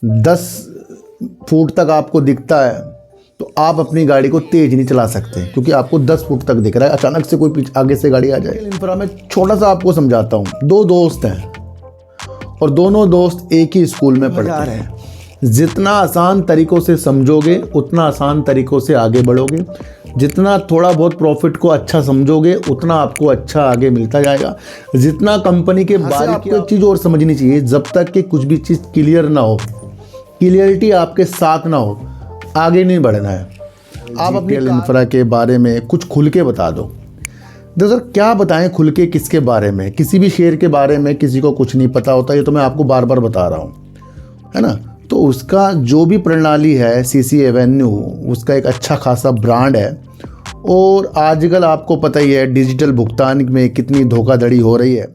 10 foot तक आपको दिखता है तो आप अपनी गाड़ी को तेज़ नहीं चला सकते, क्योंकि आपको 10 फुट तक दिख रहा है। अचानक से कोई आगे से गाड़ी आ जाए। इंफ्रा में छोटा सा आपको समझाता हूँ। 2 दोस्त हैं और दोनों दोस्त एक ही स्कूल में पढ़ते हैं। जितना आसान तरीक़ों से समझोगे उतना आसान तरीक़ों से आगे बढ़ोगे। जितना थोड़ा बहुत प्रॉफिट को अच्छा समझोगे उतना आपको अच्छा आगे मिलता जाएगा। जितना कंपनी के बारे में आपको एक चीज़ और समझनी चाहिए, जब तक कि कुछ भी चीज़ क्लियर ना हो, क्लियरिटी आपके साथ ना हो, आगे नहीं बढ़ना है। आप अपने इंफ्रा के बारे में कुछ खुल के बता दो। सर क्या बताएं खुल के, किसके बारे में? किसी भी शेयर के बारे में किसी को कुछ नहीं पता होता, ये तो मैं आपको बार बार बता रहा हूँ, है ना। तो उसका जो भी प्रणाली है सीसी एवेन्यू, उसका एक अच्छा खासा ब्रांड है। और आजकल आपको पता ही है डिजिटल भुगतान में कितनी धोखाधड़ी हो रही है।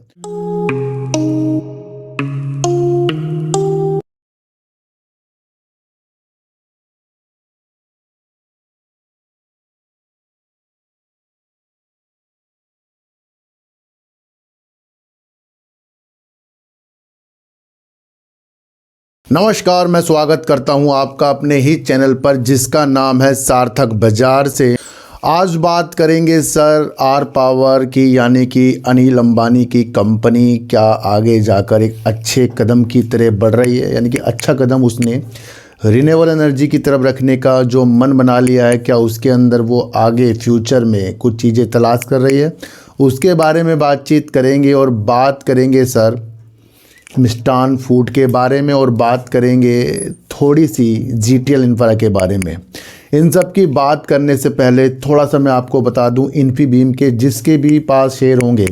नमस्कार, मैं स्वागत करता हूं आपका अपने ही चैनल पर जिसका नाम है सार्थक बाजार से। आज बात करेंगे सर आर पावर की, यानी कि अनिल अंबानी की कंपनी क्या आगे जाकर एक अच्छे कदम की तरह बढ़ रही है, यानी कि अच्छा कदम उसने रिन्यूएबल एनर्जी की तरफ रखने का जो मन बना लिया है, क्या उसके अंदर वो आगे फ्यूचर में कुछ चीज़ें तलाश कर रही है, उसके बारे में बातचीत करेंगे। और बात करेंगे सर मिष्टान फूड के बारे में, और बात करेंगे थोड़ी सी जीटीएल इंफ्रा के बारे में। इन सब की बात करने से पहले थोड़ा सा मैं आपको बता दूं, इन्फीबीम के जिसके भी पास शेयर होंगे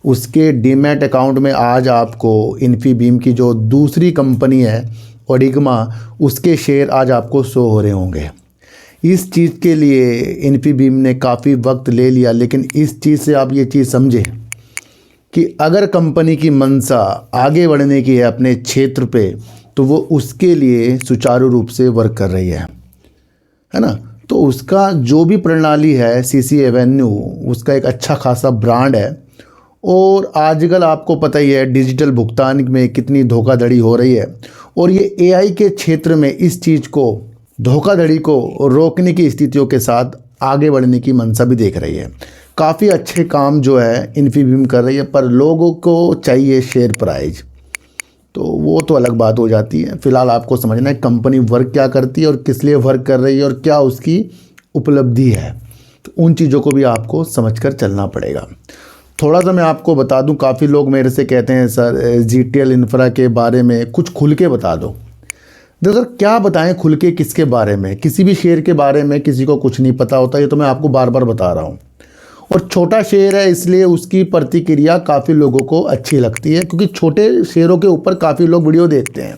उसके डीमैट अकाउंट में आज आपको इन्फीबीम की जो दूसरी कंपनी है ओडिग्मा, उसके शेयर आज आपको शो हो रहे होंगे। इस चीज़ के लिए इन्फीबीम ने काफ़ी वक्त ले लिया, लेकिन इस चीज़ से आप ये चीज़ समझे कि अगर कंपनी की मंशा आगे बढ़ने की है अपने क्षेत्र पे, तो वो उसके लिए सुचारू रूप से वर्क कर रही है ना। तो उसका जो भी प्रणाली है सीसी एवेन्यू, उसका एक अच्छा खासा ब्रांड है। और आजकल आपको पता ही है डिजिटल भुगतान में कितनी धोखाधड़ी हो रही है, और ये एआई के क्षेत्र में इस चीज़ को, धोखाधड़ी को रोकने की स्थितियों के साथ आगे बढ़ने की मंशा भी देख रही है। काफ़ी अच्छे काम जो है इन्फीबीम कर रही है, पर लोगों को चाहिए शेयर प्राइस, तो वो तो अलग बात हो जाती है। फ़िलहाल आपको समझना है कंपनी वर्क क्या करती है और किस लिए वर्क कर रही है और क्या उसकी उपलब्धि है, तो उन चीज़ों को भी आपको समझकर चलना पड़ेगा। थोड़ा सा मैं आपको बता दूं, काफ़ी लोग मेरे से कहते हैं सर जीटीएल इंफ्रा के बारे में कुछ खुल के बता दो। सर क्या बताएं खुल के, किसके बारे में? किसी भी शेयर के बारे में किसी को कुछ नहीं पता होता, ये तो मैं आपको बार बार बता रहा हूँ। और छोटा शेयर है इसलिए उसकी प्रतिक्रिया काफ़ी लोगों को अच्छी लगती है, क्योंकि छोटे शेयरों के ऊपर काफ़ी लोग वीडियो देखते हैं।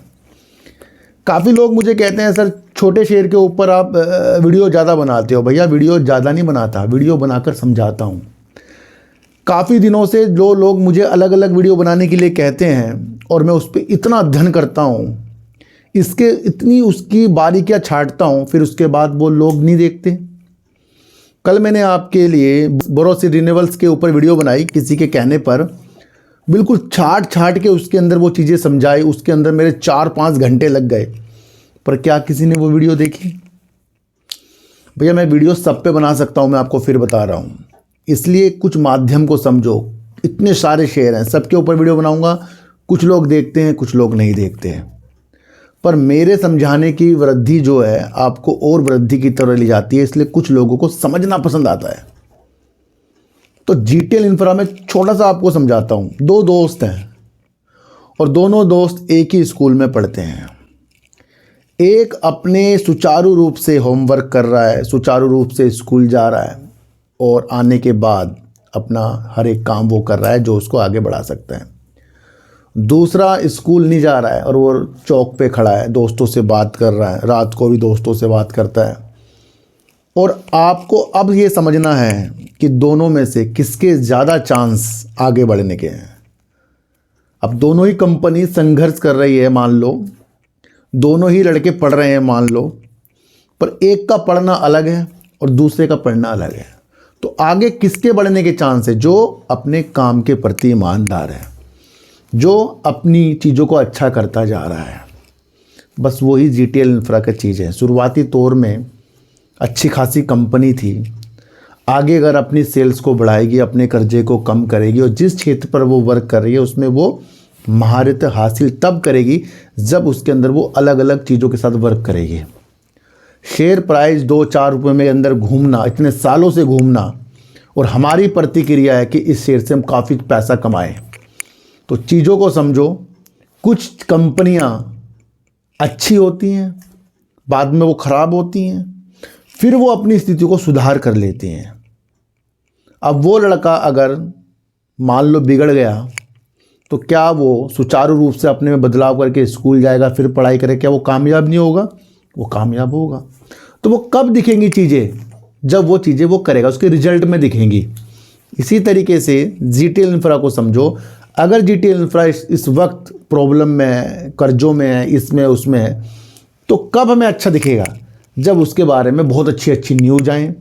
काफ़ी लोग मुझे कहते हैं सर छोटे शेयर के ऊपर आप वीडियो ज़्यादा बनाते हो। भैया वीडियो ज़्यादा नहीं बनाता, वीडियो बनाकर समझाता हूँ। काफ़ी दिनों से जो लोग मुझे अलग अलग वीडियो बनाने के लिए कहते हैं और मैं उस पर इतना अध्ययन करता हूँ, इसके इतनी उसकी बारीकियाँ छांटता हूँ, फिर उसके बाद वो लोग नहीं देखते। कल मैंने आपके लिए बोरोसिल रिन्यूएबल्स के ऊपर वीडियो बनाई किसी के कहने पर, बिल्कुल छाट के उसके अंदर वो चीज़ें समझाई। उसके अंदर मेरे 4-5 घंटे लग गए, पर क्या किसी ने वो वीडियो देखी? भैया मैं वीडियो सब पे बना सकता हूँ, मैं आपको फिर बता रहा हूँ। इसलिए कुछ माध्यम को समझो। इतने सारे शेयर हैं, सबके ऊपर वीडियो बनाऊँगा, कुछ लोग देखते हैं कुछ लोग नहीं देखते हैं, पर मेरे समझाने की वृद्धि जो है आपको और वृद्धि की तरह ले जाती है, इसलिए कुछ लोगों को समझना पसंद आता है। तो जीटीएल इंफ्रा में छोटा सा आपको समझाता हूँ। 2 दोस्त हैं और दोनों दोस्त एक ही स्कूल में पढ़ते हैं। एक अपने सुचारू रूप से होमवर्क कर रहा है, सुचारू रूप से स्कूल जा रहा है, और आने के बाद अपना हर एक काम वो कर रहा है जो उसको आगे बढ़ा सकता है। दूसरा स्कूल नहीं जा रहा है और वो चौक पे खड़ा है, दोस्तों से बात कर रहा है, रात को भी दोस्तों से बात करता है। और आपको अब ये समझना है कि दोनों में से किसके ज़्यादा चांस आगे बढ़ने के हैं। अब दोनों ही कंपनी संघर्ष कर रही है, मान लो दोनों ही लड़के पढ़ रहे हैं मान लो, पर एक का पढ़ना अलग है और दूसरे का पढ़ना अलग है। तो आगे किसके बढ़ने के चांस है? जो अपने काम के प्रति ईमानदार है, जो अपनी चीज़ों को अच्छा करता जा रहा है। बस वही जीटीएल इंफ्रा का चीज़ है। शुरुआती तौर में अच्छी खासी कंपनी थी, आगे अगर अपनी सेल्स को बढ़ाएगी, अपने कर्जे को कम करेगी और जिस क्षेत्र पर वो वर्क कर रही है उसमें वो महारत हासिल तब करेगी जब उसके अंदर वो अलग अलग चीज़ों के साथ वर्क करेगी। शेयर प्राइस 2-4 रुपये में अंदर घूमना, इतने सालों से घूमना, और हमारी प्रतिक्रिया है कि इस शेयर से हम काफ़ी पैसा कमाएं। तो चीज़ों को समझो, कुछ कंपनियां अच्छी होती हैं, बाद में वो ख़राब होती हैं, फिर वो अपनी स्थिति को सुधार कर लेती हैं। अब वो लड़का अगर मान लो बिगड़ गया तो क्या वो सुचारू रूप से अपने में बदलाव करके स्कूल जाएगा, फिर पढ़ाई करे, क्या वो कामयाब नहीं होगा? वो कामयाब होगा। तो वो कब दिखेंगी चीज़ें? जब वो चीज़ें वो करेगा, उसके रिजल्ट में दिखेंगी। इसी तरीके से जीटीएल इंफ्रा को समझो। अगर जीटीएल इंफ्रा इस वक्त प्रॉब्लम में है, कर्जों में है, इसमें उसमें है, तो कब हमें अच्छा दिखेगा? जब उसके बारे में बहुत अच्छी अच्छी न्यूज़ आएँ,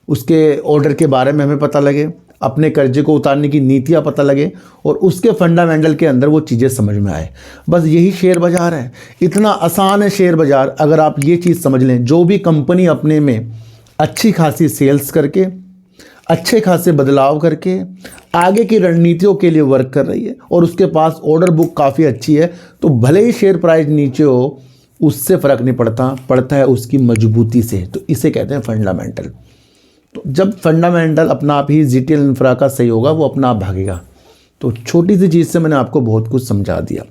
उसके ऑर्डर के बारे में हमें पता लगे, अपने कर्जे को उतारने की नीतियाँ पता लगे और उसके फंडामेंटल के अंदर वो चीज़ें समझ में आए। बस यही शेयर बाज़ार है। इतना आसान है शेयर बाज़ार। अगर आप ये चीज़ समझ लें, जो भी कंपनी अपने में अच्छी खासी सेल्स करके, अच्छे खासे बदलाव करके आगे की रणनीतियों के लिए वर्क कर रही है और उसके पास ऑर्डर बुक काफ़ी अच्छी है, तो भले ही शेयर प्राइस नीचे हो, उससे फ़र्क नहीं पड़ता है उसकी मजबूती से। तो इसे कहते हैं फंडामेंटल। तो जब फंडामेंटल अपना आप ही जीटीएल इंफ्रा का सही होगा, वो अपना आप भागेगा। तो छोटी सी चीज़ से मैंने आपको बहुत कुछ समझा दिया।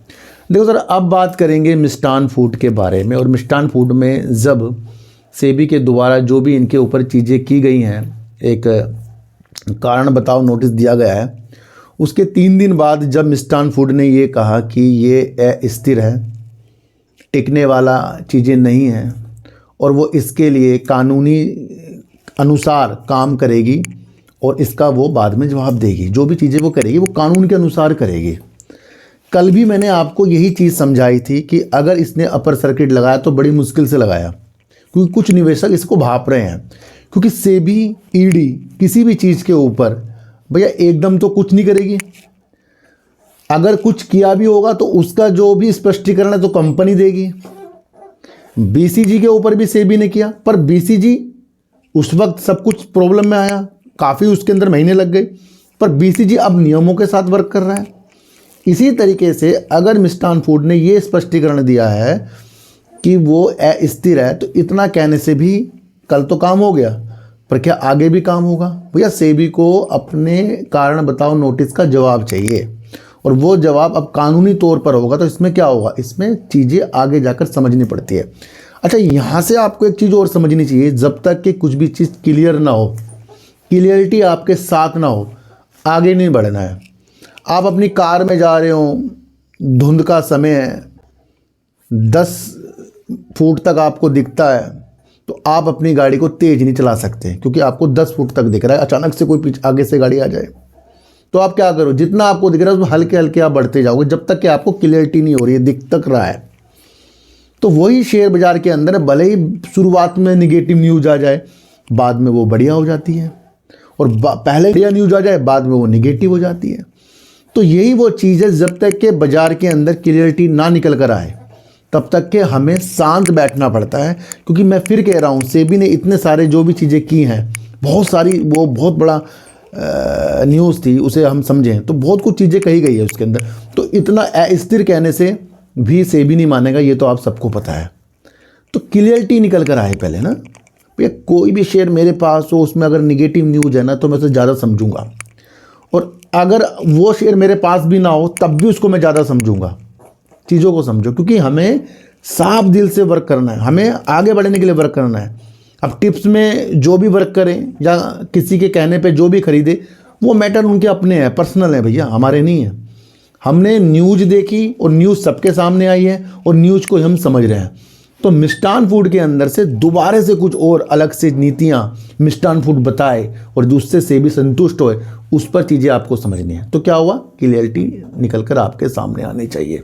देखो सर, अब बात करेंगे मिष्ठान फूड के बारे में। और मिष्ठान फूड में जब सेबी के द्वारा जो भी इनके ऊपर चीज़ें की गई हैं, एक कारण बताओ नोटिस दिया गया है, उसके 3 दिन बाद जब मिष्ठान फूड ने ये कहा कि ये अस्थिर है, टिकने वाला चीज़ें नहीं हैं और वो इसके लिए कानूनी अनुसार काम करेगी और इसका वो बाद में जवाब देगी। जो भी चीज़ें वो करेगी वो कानून के अनुसार करेगी। कल भी मैंने आपको यही चीज़ समझाई थी कि अगर इसने अपर सर्किट लगाया तो बड़ी मुश्किल से लगाया, क्योंकि कुछ निवेशक इसको भाप रहे हैं। क्योंकि सेबी ईडी किसी भी चीज़ के ऊपर भैया एकदम तो कुछ नहीं करेगी। अगर कुछ किया भी होगा तो उसका जो भी स्पष्टीकरण है तो कंपनी देगी। बीसीजी के ऊपर भी सेबी ने किया, पर बीसीजी उस वक्त सब कुछ प्रॉब्लम में आया, काफ़ी उसके अंदर महीने लग गए, पर बीसीजी अब नियमों के साथ वर्क कर रहा है। इसी तरीके से अगर मिष्ठान फूड ने ये स्पष्टीकरण दिया है कि वो अस्थिर है, तो इतना कहने से भी कल तो काम हो गया, पर क्या आगे भी काम होगा? भैया सेबी को अपने कारण बताओ नोटिस का जवाब चाहिए और वो जवाब अब कानूनी तौर पर होगा। तो इसमें क्या होगा? इसमें चीज़ें आगे जाकर समझनी पड़ती है। अच्छा, यहाँ से आपको एक चीज़ और समझनी चाहिए, जब तक कि कुछ भी चीज़ क्लियर ना हो, क्लियरिटी आपके साथ ना हो, आगे नहीं बढ़ना है। आप अपनी कार में जा रहे हो, धुंध का समय है, 10 फुट तक आपको दिखता है, तो आप अपनी गाड़ी को तेज़ नहीं चला सकते क्योंकि आपको 10 फुट तक दिख रहा है। अचानक से कोई पीछे आगे से गाड़ी आ जाए तो आप क्या करो? जितना आपको दिख रहा है उसमें हल्के हल्के आप बढ़ते जाओगे जब तक कि आपको क्लियरिटी नहीं हो रही है, दिख तक रहा है। तो वही शेयर बाज़ार के अंदर भले ही शुरुआत में निगेटिव न्यूज़ आ जाए, बाद में वो बढ़िया हो जाती है, और पहले बढ़िया न्यूज़ आ जाए, बाद में वो निगेटिव हो जाती है। तो यही वो चीज़ है, जब तक के बाज़ार के अंदर क्लियरिटी ना निकल कर आए तब तक के हमें शांत बैठना पड़ता है। क्योंकि मैं फिर कह रहा हूँ, सेबी ने इतने सारे जो भी चीज़ें की हैं, बहुत सारी, वो बहुत बड़ा न्यूज़ थी, उसे हम समझें तो बहुत कुछ चीज़ें कही गई है उसके अंदर। तो इतना अस्थिर कहने से भी सेबी नहीं मानेगा, ये तो आप सबको पता है। तो क्लियरिटी निकल कर आए पहले ना भैया। कोई भी शेयर मेरे पास हो, उसमें अगर निगेटिव न्यूज़ है ना तो मैं उसे ज़्यादा समझूंगा, और अगर वो शेयर मेरे पास भी ना हो तब भी उसको मैं ज़्यादा समझूंगा। चीज़ों को समझो, क्योंकि हमें साफ दिल से वर्क करना है, हमें आगे बढ़ने के लिए वर्क करना है। अब टिप्स में जो भी वर्क करें या किसी के कहने पे जो भी खरीदे, वो मैटर उनके अपने हैं, पर्सनल है भैया, हमारे नहीं है। हमने न्यूज़ देखी और न्यूज़ सबके सामने आई है और न्यूज़ को हम समझ रहे हैं। तो मिष्ठान फूड के अंदर से दोबारा से कुछ और अलग से नीतियाँ मिष्ठान फूड बताए और दूसरे से भी संतुष्ट होए, उस पर चीज़ें आपको समझनी है। तो क्या हुआ? क्लियरिटी निकल कर आपके सामने आनी चाहिए।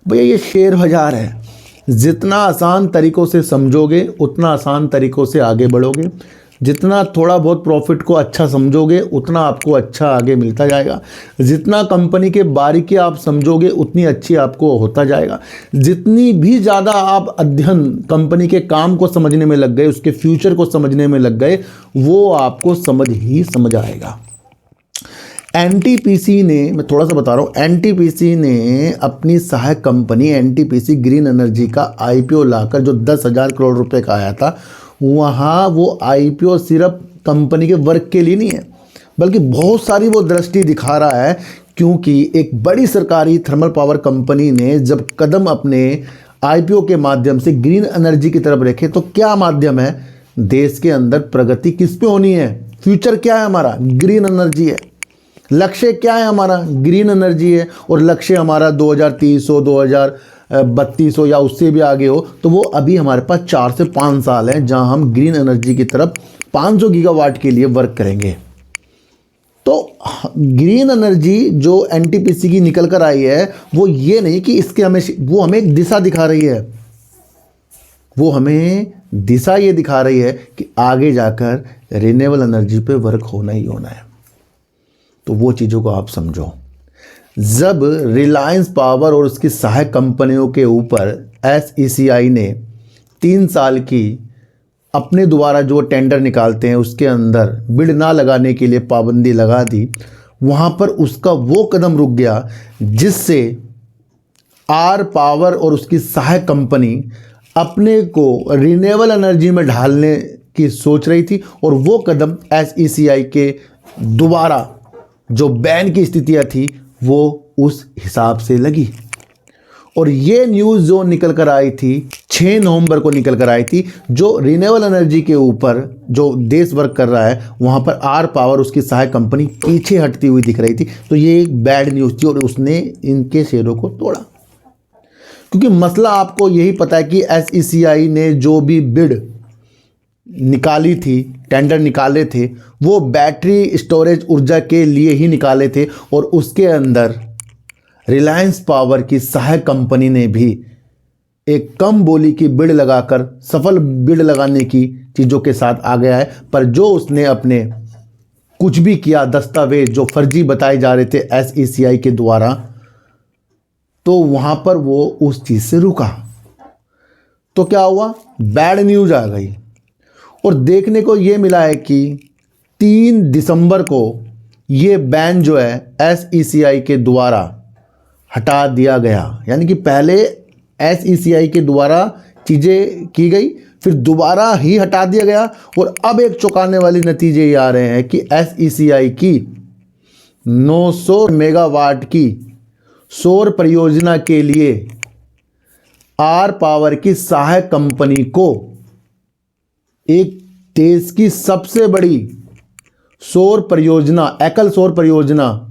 भैया ये शेयर बाज़ार है, जितना आसान तरीक़ों से समझोगे उतना आसान तरीक़ों से आगे बढ़ोगे। जितना थोड़ा बहुत प्रॉफिट को अच्छा समझोगे उतना आपको अच्छा आगे मिलता जाएगा। जितना कंपनी के बारीकी आप समझोगे उतनी अच्छी आपको होता जाएगा। जितनी भी ज़्यादा आप अध्ययन कंपनी के काम को समझने में लग गए, उसके फ्यूचर को समझने में लग गए, वो आपको समझ आएगा। एनटीपीसी ने, मैं थोड़ा सा बता रहा हूँ, एनटीपीसी ने अपनी सहायक कंपनी एनटीपीसी ग्रीन एनर्जी का आईपीओ लाकर जो 10,000 करोड़ रुपए का आया था, वहाँ वो आईपीओ सिर्फ कंपनी के वर्क के लिए नहीं है, बल्कि बहुत सारी वो दृष्टि दिखा रहा है। क्योंकि एक बड़ी सरकारी थर्मल पावर कंपनी ने जब कदम अपने आईपीओ के माध्यम से ग्रीन एनर्जी की तरफ रखे, तो क्या माध्यम है, देश के अंदर प्रगति किस पे होनी है, फ्यूचर क्या है हमारा, ग्रीन एनर्जी है। लक्ष्य क्या है हमारा, ग्रीन एनर्जी है। और लक्ष्य हमारा 2030 हो, 2032 हो या उससे भी आगे हो, तो वो अभी हमारे पास 4 से 5 साल है जहां हम ग्रीन एनर्जी की तरफ 500 गीगावाट के लिए वर्क करेंगे। तो ग्रीन एनर्जी जो एनटीपीसी की निकल कर आई है, वो ये नहीं कि इसके वो हमें एक दिशा दिखा रही है, वो हमें दिशा ये दिखा रही है कि आगे जाकर रिन्यूएबल एनर्जी पे वर्क होना ही होना है। तो वो चीज़ों को आप समझो। जब रिलायंस पावर और उसकी सहायक कंपनियों के ऊपर एसईसीआई ने 3 साल की अपने द्वारा जो टेंडर निकालते हैं उसके अंदर बिड ना लगाने के लिए पाबंदी लगा दी, वहाँ पर उसका वो कदम रुक गया जिससे आर पावर और उसकी सहायक कंपनी अपने को रिन्यूएबल एनर्जी में ढालने की सोच रही थी। और वो कदम एसईसीआई के दोबारा जो बैन की स्थितियाँ थी वो उस हिसाब से लगी। और ये न्यूज़ जो निकल कर आई थी 6 नवंबर को निकल कर आई थी, जो रिन्यूएबल एनर्जी के ऊपर जो देश वर्क कर रहा है वहाँ पर आर पावर उसकी सहायक कंपनी पीछे हटती हुई दिख रही थी। तो ये एक बैड न्यूज़ थी और उसने इनके शेयरों को तोड़ा। क्योंकि मसला आपको यही पता है कि एसईसीआई ने जो भी बिड निकाली थी, टेंडर निकाले थे, वो बैटरी स्टोरेज ऊर्जा के लिए ही निकाले थे। और उसके अंदर रिलायंस पावर की सहायक कंपनी ने भी एक कम बोली की बिड लगाकर सफल बिड लगाने की चीज़ों के साथ आ गया है। पर जो उसने अपने कुछ भी किया, दस्तावेज जो फर्जी बताए जा रहे थे एसईसीआई के द्वारा, तो वहाँ पर वो उस चीज़ से रुका। तो क्या हुआ, बैड न्यूज़ आ गई। और देखने को ये मिला है कि 3 दिसंबर को ये बैन जो है एसईसीआई के द्वारा हटा दिया गया। यानी कि पहले एसईसीआई के द्वारा चीज़ें की गई, फिर दोबारा ही हटा दिया गया। और अब एक चौंकाने वाले नतीजे ये आ रहे हैं कि एसईसीआई की 900 मेगावाट की सौर परियोजना के लिए आर पावर की सहायक कंपनी को एक देश की सबसे बड़ी सौर परियोजना, एकल सौर परियोजना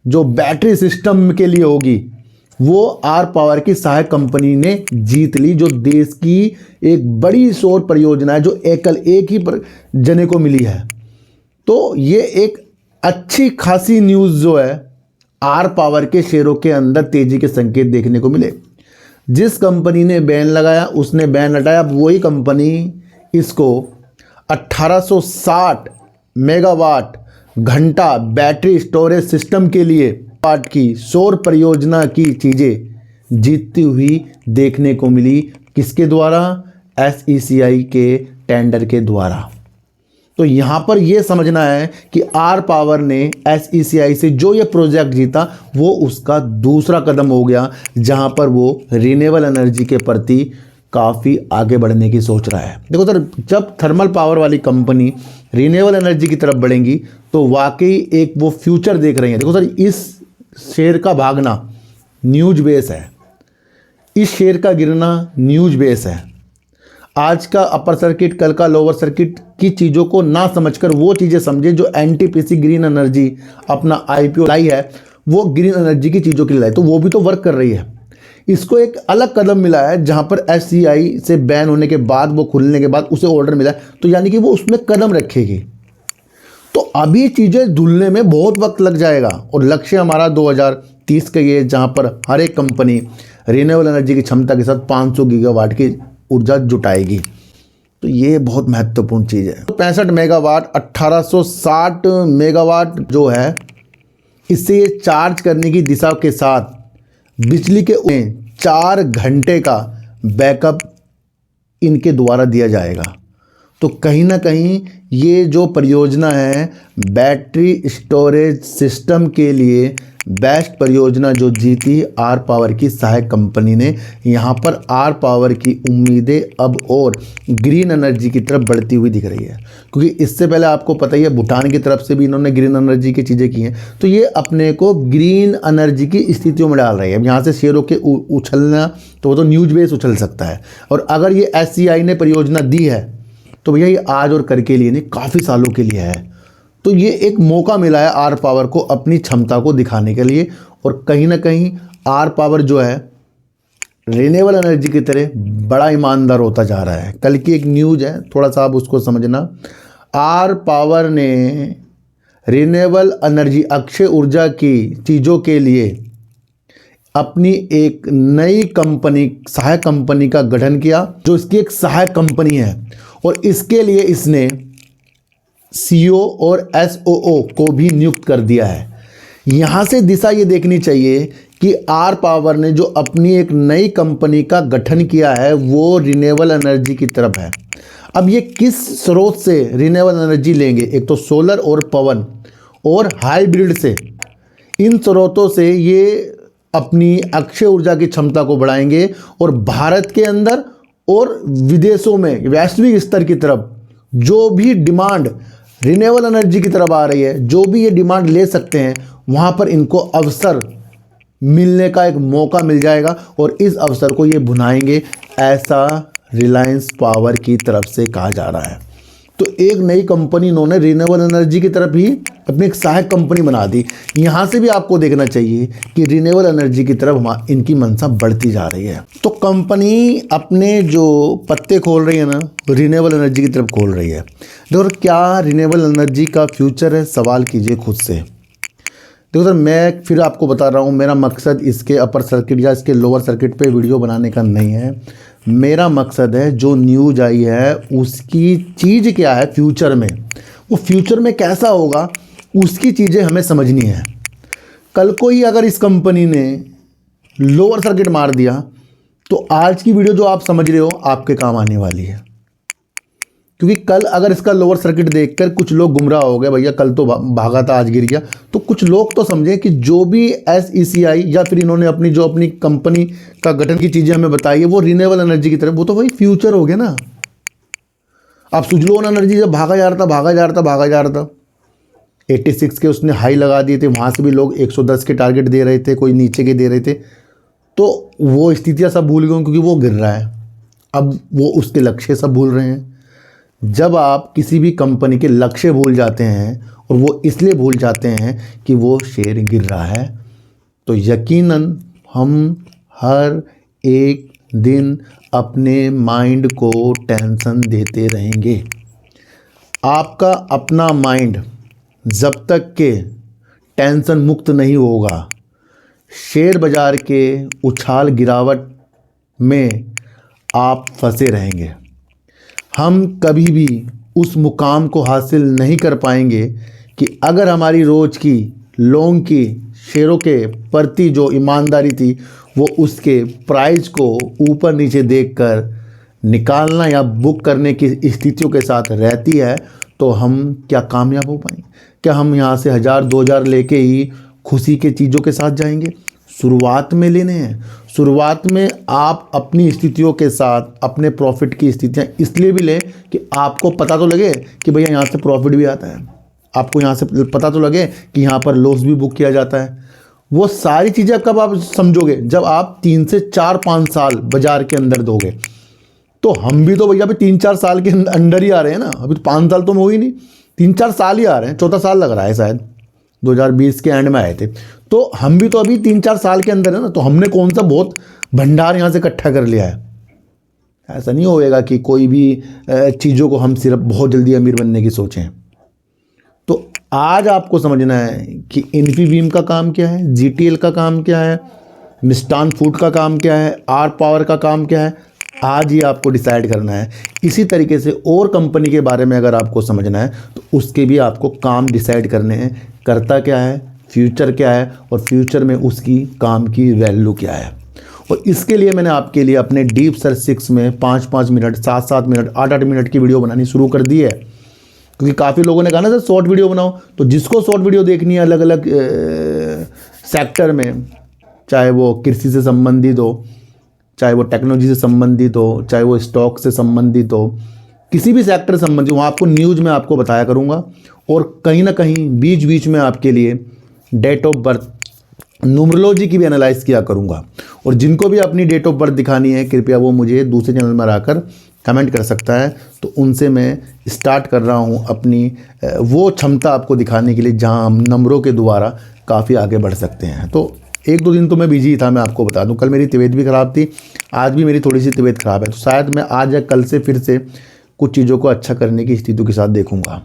जो बैटरी सिस्टम के लिए होगी, वो आर पावर की सहायक कंपनी ने जीत ली। जो देश की एक बड़ी सौर परियोजना है, जो एकल एक ही जने को मिली है। तो ये एक अच्छी खासी न्यूज़ जो है आर पावर के शेयरों के अंदर तेजी के संकेत देखने को मिले। जिस कंपनी ने बैन लगाया उसने बैन हटाया। अब वही कंपनी इसको 1860 मेगावाट घंटा बैटरी स्टोरेज सिस्टम के लिए पार्ट की सौर परियोजना की चीज़ें जीतती हुई देखने को मिली। किसके द्वारा, एसईसीआई के टेंडर के द्वारा। तो यहाँ पर यह समझना है कि आर पावर ने एसईसीआई से जो ये प्रोजेक्ट जीता वो उसका दूसरा कदम हो गया, जहाँ पर वो रिन्यूएबल एनर्जी के प्रति काफ़ी आगे बढ़ने की सोच रहा है। देखो सर, जब थर्मल पावर वाली कंपनी रिन्यूएबल एनर्जी की तरफ बढ़ेंगी तो वाकई एक वो फ्यूचर देख रही है। देखो सर, इस शेयर का भागना न्यूज बेस है, इस शेयर का गिरना न्यूज बेस है। आज का अपर सर्किट, कल का लोअर सर्किट की चीज़ों को ना समझकर वो चीज़ें समझे जो एनटीपीसी ग्रीन एनर्जी अपना आईपीओ लाई है, वो ग्रीन एनर्जी की चीज़ों के लिए लाई, तो वो भी तो वर्क कर रही है। इसको एक अलग कदम मिला है जहां पर एससीआई से बैन होने के बाद, वो खुलने के बाद उसे ऑर्डर मिला है, तो यानी कि वो उसमें कदम रखेगी। तो अभी चीज़ें धुलने में बहुत वक्त लग जाएगा। और लक्ष्य हमारा 2030 का ये, जहां पर हर एक कंपनी रिन्यूएबल एनर्जी की क्षमता के साथ 500 गीगावाट की ऊर्जा जुटाएगी। तो ये बहुत महत्वपूर्ण चीज़ है। 65 मेगावाट 1860 मेगावाट जो है, इससे ये चार्ज करने की दिशा के साथ बिजली के 4 घंटे का बैकअप इनके द्वारा दिया जाएगा। तो कहीं ना कहीं ये जो परियोजना है बैटरी स्टोरेज सिस्टम के लिए बेस्ट परियोजना जो जीती आर पावर की सहायक कंपनी ने। यहाँ पर आर पावर की उम्मीदें अब और ग्रीन एनर्जी की तरफ बढ़ती हुई दिख रही है, क्योंकि इससे पहले आपको पता ही है भूटान की तरफ से भी इन्होंने ग्रीन एनर्जी की चीज़ें की हैं। तो ये अपने को ग्रीन एनर्जी की स्थितियों में डाल रही है। अब यहाँ से शेयरों के उछलना तो वो तो न्यूज बेस उछल सकता है, और अगर ये SCI ने परियोजना दी है तो भैया ये आज और कल के लिए नहीं, काफ़ी सालों के लिए है। तो ये एक मौका मिला है आर पावर को अपनी क्षमता को दिखाने के लिए, और कहीं ना कहीं आर पावर जो है रिन्यूएबल एनर्जी की तरह बड़ा ईमानदार होता जा रहा है। कल की एक न्यूज़ है, थोड़ा सा आप उसको समझना। आर पावर ने रिन्यूएबल एनर्जी अक्षय ऊर्जा की चीज़ों के लिए अपनी एक नई कंपनी, सहायक कंपनी का गठन किया, जो इसकी एक सहायक कंपनी है, और इसके लिए इसने CEO और SOO को भी नियुक्त कर दिया है। यहाँ से दिशा ये देखनी चाहिए कि आर पावर ने जो अपनी एक नई कंपनी का गठन किया है वो रिन्यूएबल एनर्जी की तरफ है। अब ये किस स्रोत से रिन्यूएबल एनर्जी लेंगे? एक तो सोलर और पवन और हाइब्रिड से। इन स्रोतों से ये अपनी अक्षय ऊर्जा की क्षमता को बढ़ाएंगे, और भारत के अंदर और विदेशों में वैश्विक स्तर की तरफ जो भी डिमांड रिन्यूएबल एनर्जी की तरफ आ रही है, जो भी ये डिमांड ले सकते हैं, वहाँ पर इनको अवसर मिलने का एक मौका मिल जाएगा, और इस अवसर को ये भुनाएंगे, ऐसा रिलायंस पावर की तरफ से कहा जा रहा है। तो एक नई कंपनी इन्होंने रिन्यूएबल एनर्जी की तरफ ही अपनी एक सहायक कंपनी बना दी। यहाँ से भी आपको देखना चाहिए कि रिन्यूएबल एनर्जी की तरफ इनकी मंशा बढ़ती जा रही है। तो कंपनी अपने जो पत्ते खोल रही है ना, रिन्यूएबल एनर्जी की तरफ खोल रही है। देखो क्या रिन्यूएबल एनर्जी का फ्यूचर है, सवाल कीजिए खुद से। देखो सर, मैं फिर आपको बता रहा हूँ, मेरा मकसद इसके अपर सर्किट या इसके लोअर सर्किट पे वीडियो बनाने का नहीं है। मेरा मकसद है जो न्यूज आई है उसकी चीज़ क्या है फ्यूचर में, वो फ्यूचर में कैसा होगा, उसकी चीज़ें हमें समझनी है। कल को ही अगर इस कंपनी ने लोअर सर्किट मार दिया तो आज की वीडियो जो आप समझ रहे हो आपके काम आने वाली है, क्योंकि कल अगर इसका लोअर सर्किट देखकर कुछ लोग गुमराह हो गए, भैया कल तो भागा था आज गिर गया, तो कुछ लोग तो समझें कि जो भी SECI या फिर इन्होंने अपनी कंपनी का गठन की चीज़ें हमें बताई है वो रिन्यूएबल एनर्जी की तरफ, वो तो वही फ्यूचर हो गया ना। आप सुजलोन एनर्जी जब भागा जा रहा था 86 के उसने हाई लगा दिए थे, वहाँ से भी लोग 110 के टारगेट दे रहे थे, कोई नीचे के दे रहे थे, तो वो स्थितियाँ सब भूल गए क्योंकि वो गिर रहा है। अब वो उसके लक्ष्य सब भूल रहे हैं। जब आप किसी भी कंपनी के लक्ष्य भूल जाते हैं, और वो इसलिए भूल जाते हैं कि वो शेयर गिर रहा है, तो यकीनन हम हर एक दिन अपने माइंड को टेंशन देते रहेंगे। आपका अपना माइंड जब तक के टेंशन मुक्त नहीं होगा, शेयर बाज़ार के उछाल गिरावट में आप फंसे रहेंगे। हम कभी भी उस मुकाम को हासिल नहीं कर पाएंगे कि अगर हमारी रोज़ की लोगों की शेयरों के प्रति जो ईमानदारी थी वो उसके प्राइस को ऊपर नीचे देखकर निकालना या बुक करने की स्थितियों के साथ रहती है, तो हम क्या कामयाब हो पाएंगे? क्या हम यहाँ से 1000-2000 लेके ही खुशी के चीज़ों के साथ जाएंगे? शुरुआत में लेने हैं। शुरुआत में आप अपनी स्थितियों के साथ अपने प्रॉफिट की स्थितियाँ इसलिए भी लें कि आपको पता तो लगे कि भैया यहाँ से प्रॉफिट भी आता है, आपको यहाँ से पता तो लगे कि यहाँ पर लॉस भी बुक किया जाता है। वो सारी चीज़ें कब आप समझोगे? जब आप 3 से 4-5 साल बाज़ार के अंदर दोगे। तो हम भी तो भैया अभी 3-4 साल के अंदर ही आ रहे हैं ना, अभी तो 5 साल तो हो ही नहीं, 3-4 साल ही आ रहे हैं, चौथा साल लग रहा है, शायद 2020 के एंड में आए थे। तो हम भी तो अभी 3-4 साल के अंदर है ना, तो हमने कौन सा बहुत भंडार यहाँ से इकट्ठा कर लिया है। ऐसा नहीं होएगा कि कोई भी चीज़ों को हम सिर्फ बहुत जल्दी अमीर बनने की सोचें। तो आज आपको समझना है कि इन्फीबीम का काम क्या है, GTL का काम क्या है, मिष्ठान फूड का काम क्या है, आर पावर का काम क्या है। आज ही आपको डिसाइड करना है। इसी तरीके से और कंपनी के बारे में अगर आपको समझना है तो उसके भी आपको काम डिसाइड करने हैं, करता क्या है, फ्यूचर क्या है और फ्यूचर में उसकी काम की वैल्यू क्या है। और इसके लिए मैंने आपके लिए अपने डीप सर्च 6 में 5-5 मिनट, 7-7 मिनट, 8-8 मिनट की वीडियो बनानी शुरू कर दी है। क्योंकि काफ़ी लोगों ने कहा ना सर शॉर्ट वीडियो बनाओ, तो जिसको शॉर्ट वीडियो देखनी है अलग अलग सेक्टर में, चाहे वो कृषि से संबंधित हो, चाहे वो टेक्नोलॉजी से संबंधित हो, चाहे वो स्टॉक से संबंधित हो, किसी भी सेक्टर से संबंधित, वहाँ आपको न्यूज़ में आपको बताया करूँगा। और कहीं ना कहीं बीच बीच में आपके लिए डेट ऑफ बर्थ, न्यूमरोलॉजी की भी एनालाइज किया करूँगा। और जिनको भी अपनी डेट ऑफ बर्थ दिखानी है कृपया वो मुझे दूसरे चैनल में आकर कमेंट कर सकता है, तो उनसे मैं स्टार्ट कर रहा हूँ अपनी वो क्षमता आपको दिखाने के लिए जहाँ हम नंबरों के द्वारा काफ़ी आगे बढ़ सकते हैं। तो 1-2 दिन तो मैं बिजी था, मैं आपको बता दूं। कल मेरी तबीयत भी ख़राब थी, आज भी मेरी थोड़ी सी तबीयत ख़राब है, तो शायद मैं आज या कल से फिर से कुछ चीज़ों को अच्छा करने की स्थितियों के साथ देखूंगा।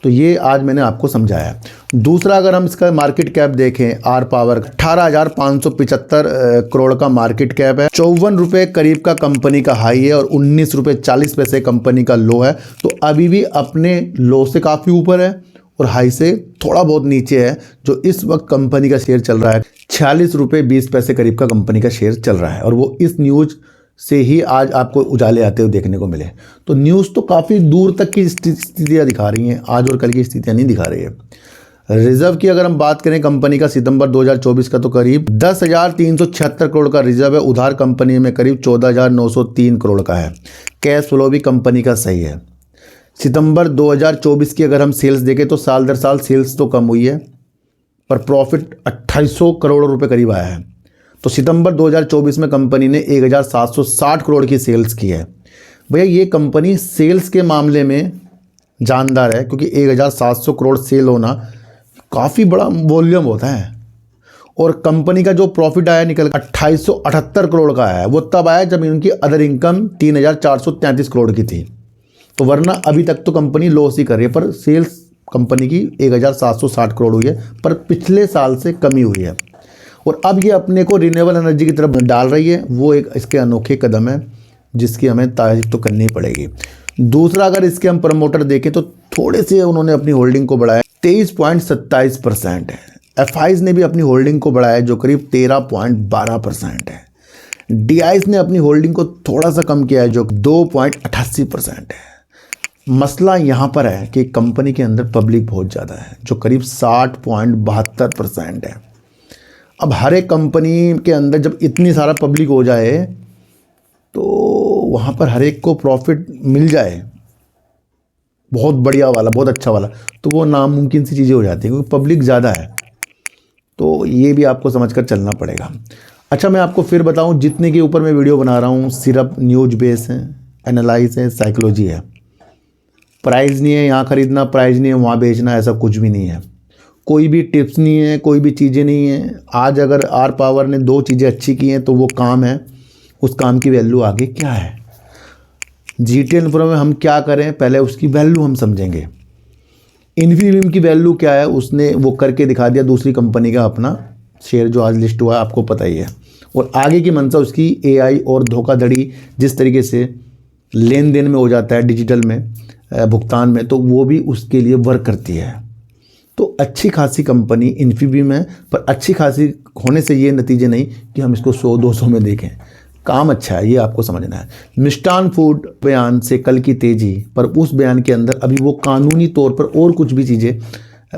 तो ये आज मैंने आपको समझाया। दूसरा, अगर हम इसका मार्केट कैप देखें, आर पावर 18,575 करोड़ का मार्केट कैप है। 54 रुपये करीब का कंपनी का हाई है और 19 रुपये 40 पैसे कंपनी का लो है। तो अभी भी अपने लो से काफ़ी ऊपर है और हाई से थोड़ा बहुत नीचे है। जो इस वक्त कंपनी का शेयर चल रहा है 46 रुपये 20 पैसे करीब का कंपनी का शेयर चल रहा है। और वो इस न्यूज़ से ही आज आपको उजाले आते हुए देखने को मिले। तो न्यूज़ तो काफ़ी दूर तक की स्थितियाँ दिखा रही हैं, आज और कल की स्थितियाँ नहीं दिखा रही है। रिजर्व की अगर हम बात करें कंपनी का सितंबर 2024 का, तो करीब 10,376 करोड़ का रिजर्व है। उधार कंपनी में करीब 14,903 करोड़ का है। कैश फ्लो भी कंपनी का सही है। सितंबर 2024 की अगर हम सेल्स देखें तो साल दर साल सेल्स तो कम हुई है, पर प्रॉफिट 2800 करोड़ रुपए करीब आया है। तो सितंबर 2024 में कंपनी ने 1,760 करोड़ की सेल्स की है। भैया ये कंपनी सेल्स के मामले में जानदार है, क्योंकि 1,700 करोड़ सेल होना काफ़ी बड़ा वॉल्यूम होता है। और कंपनी का जो प्रॉफिट आया निकल 2878 करोड़ का आया है, वो तब आया जब इनकी अदर इनकम 3,433 करोड़ की थी। तो वरना अभी तक तो कंपनी लॉस ही कर रही है, पर सेल्स कंपनी की 1,760 करोड़ हुई है, पर पिछले साल से कमी हुई है। और अब ये अपने को रिन्यूएबल एनर्जी की तरफ डाल रही है, वो एक इसके अनोखे कदम है जिसकी हमें तारीफ तो करनी ही पड़ेगी। दूसरा, अगर इसके हम प्रमोटर देखें तो थोड़े से उन्होंने अपनी होल्डिंग को बढ़ाया, 23.27% है। एफआईज ने भी अपनी होल्डिंग को बढ़ाया जो करीब 13.12% है। डीआईज ने अपनी होल्डिंग को थोड़ा सा कम किया है जो 2.88% है। मसला यहाँ पर है कि कंपनी के अंदर पब्लिक बहुत ज़्यादा है जो करीब 60.72% है। अब हर एक कंपनी के अंदर जब इतनी सारा पब्लिक हो जाए तो वहाँ पर हर एक को प्रॉफिट मिल जाए बहुत बढ़िया वाला, बहुत अच्छा वाला, तो वो नामुमकिन सी चीज़ें हो जाती हैं क्योंकि पब्लिक ज़्यादा है। तो ये भी आपको समझकर चलना पड़ेगा। अच्छा, मैं आपको फिर बताऊं, जितने के ऊपर मैं वीडियो बना रहा हूँ सिर्फ न्यूज बेस है, एनालाइज है, साइकोलॉजी है। प्राइस नहीं है यहाँ खरीदना, प्राइस नहीं है वहाँ बेचना, ऐसा कुछ भी नहीं है। कोई भी टिप्स नहीं है, कोई भी चीज़ें नहीं है। आज अगर आर पावर ने 2 चीज़ें अच्छी की हैं तो वो काम है, उस काम की वैल्यू आगे क्या है। जीटीएल इंफ्रा में हम क्या करें, पहले उसकी वैल्यू हम समझेंगे। इन्फीबीम की वैल्यू क्या है, उसने वो करके दिखा दिया, दूसरी कंपनी का अपना शेयर जो आज लिस्ट हुआ है आपको पता ही है। और आगे की मंशा उसकी एआई और धोखाधड़ी जिस तरीके से लेन देन में हो जाता है, डिजिटल में भुगतान में, तो वो भी उसके लिए वर्क करती है। तो अच्छी खासी कंपनी इन्फीबीम है, पर अच्छी खासी होने से ये नतीजे नहीं कि हम इसको 100-200 में देखें। काम अच्छा है, ये आपको समझना है। मिष्टान फूड बयान से कल की तेज़ी, पर उस बयान के अंदर अभी वो कानूनी तौर पर और कुछ भी चीज़ें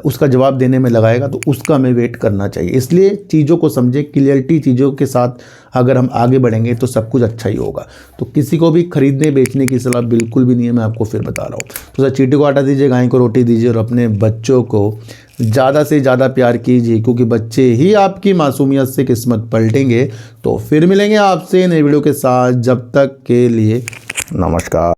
उसका जवाब देने में लगाएगा, तो उसका हमें वेट करना चाहिए। इसलिए चीज़ों को समझे, क्लियरिटी चीज़ों के साथ अगर हम आगे बढ़ेंगे तो सब कुछ अच्छा ही होगा। तो किसी को भी खरीदने बेचने की सलाह बिल्कुल भी नहीं है, मैं आपको फिर बता रहा हूँ। तो सर, चींटी को आटा दीजिए, गाय को रोटी दीजिए और अपने बच्चों को ज़्यादा से ज़्यादा प्यार कीजिए, क्योंकि बच्चे ही आपकी मासूमियत से किस्मत पलटेंगे। तो फिर मिलेंगे आपसे नई वीडियो के साथ, जब तक के लिए नमस्कार।